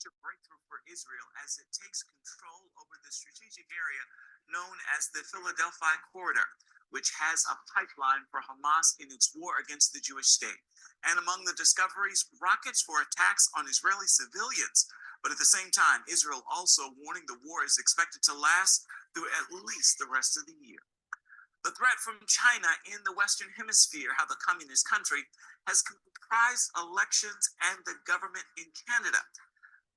major breakthrough for Israel as it takes control over the strategic area known as the Philadelphia Corridor, which has a pipeline for Hamas in its war against the Jewish state. And among the discoveries, rockets for attacks on Israeli civilians. But at the same time, Israel also warning the war is expected to last through at least the rest of the year. The threat from China in the Western Hemisphere, how the communist country has comprised elections and the government in Canada,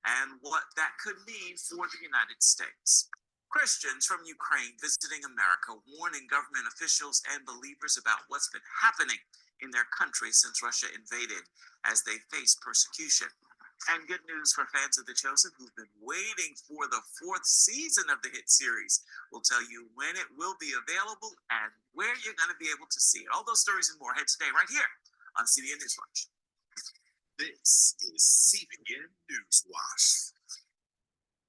and what that could mean for the United States. Christians from Ukraine visiting America warning government officials and believers about what's been happening in their country since Russia invaded as they face persecution. And good news for fans of The Chosen who've been waiting for the fourth season of the hit series. We'll tell you when it will be available and where you're going to be able to see it. All those stories and more ahead today right here on CBN Newswatch. This is CBN Newswatch.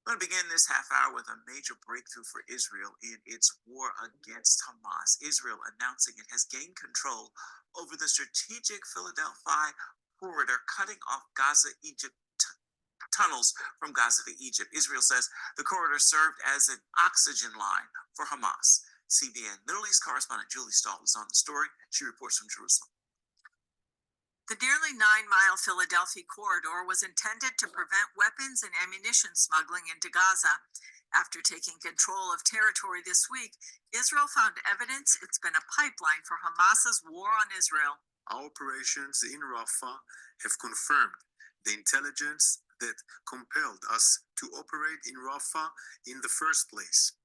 I'm going to begin this half hour with a major breakthrough for Israel in its war against Hamas. Israel announcing it has gained control over the strategic Philadelphia corridor cutting off Gaza-Egypt tunnels from Gaza to Egypt. Israel says the corridor served as an oxygen line for Hamas. CBN Middle East correspondent Julie Stahl is on the story. She reports from Jerusalem. The nearly 9-mile Philadelphia corridor was intended to prevent weapons and ammunition smuggling into Gaza. After taking control of territory this week, Israel found evidence it's been a pipeline for Hamas's war on Israel. Our operations in Rafah have confirmed the intelligence that compelled us to operate in Rafah in the first place.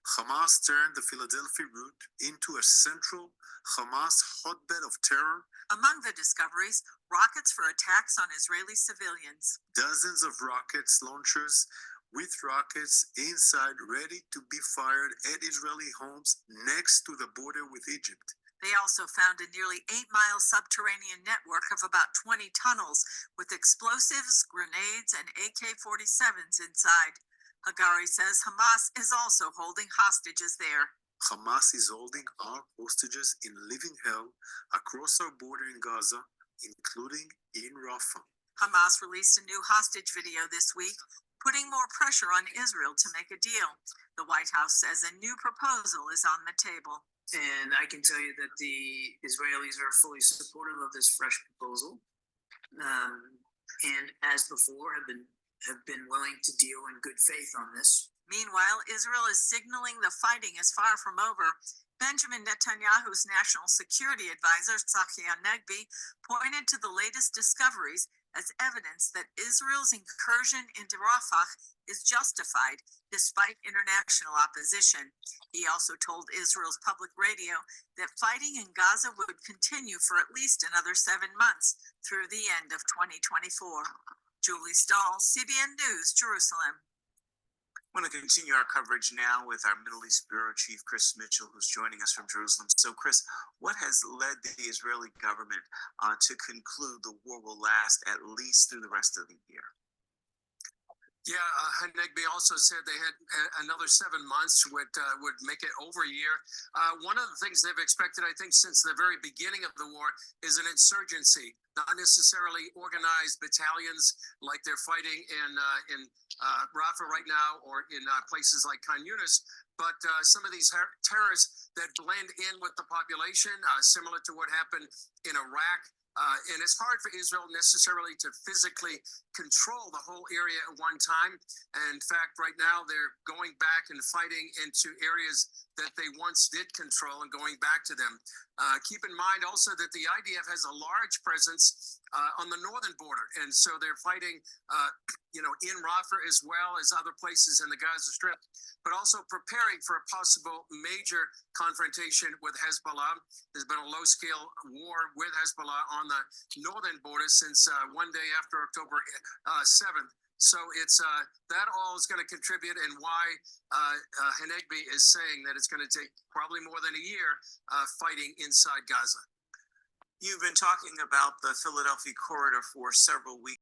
Hamas turned the Philadelphia route into a central Hamas hotbed of terror. Among the discoveries, rockets for attacks on Israeli civilians. Dozens of rockets launchers with rockets inside ready to be fired at Israeli homes next to the border with Egypt. They also found a nearly 8-mile subterranean network of about 20 tunnels with explosives, grenades, and AK-47s inside. Hagari says Hamas is also holding hostages there. Hamas is holding our hostages in living hell across our border in Gaza, including in Rafah. Hamas released a new hostage video this week, putting more pressure on Israel to make a deal. The White House says a new proposal is on the table. And I can tell you that the Israelis are fully supportive of this fresh proposal, and as before have been willing to deal in good faith on this. Meanwhile, Israel is signaling the fighting is far from over. Benjamin Netanyahu's national security advisor, Tzachi Hanegbi, pointed to the latest discoveries as evidence that Israel's incursion into Rafah is justified despite international opposition. He also told Israel's public radio that fighting in Gaza would continue for at least another 7 months through the end of 2024. Julie Stahl, CBN News, Jerusalem. I want to continue our coverage now with our Middle East Bureau Chief, Chris Mitchell, who's joining us from Jerusalem. So, Chris, what has led the Israeli government to conclude the war will last at least through the rest of the year? Yeah, Hanegbi also said they had another 7 months, would make it over a year. One of the things they've expected, I think, since the very beginning of the war is an insurgency, not necessarily organized battalions like they're fighting in Rafah right now or in places like Khan Yunis, but some of these terrorists that blend in with the population, similar to what happened in Iraq. And it's hard for Israel necessarily to physically control the whole area at one time. And in fact, right now, they're going back and fighting into areas that they once did control and going back to them. Keep in mind also that the IDF has a large presence on the northern border. And so they're fighting, in Rafah as well as other places in the Gaza Strip, but also preparing for a possible major confrontation with Hezbollah. There's been a low-scale war with Hezbollah on the northern border since one day after October 7th. So it's that all is going to contribute, and why Hanegbi is saying that it's going to take probably more than a year fighting inside Gaza. You've been talking about the Philadelphia corridor for several weeks.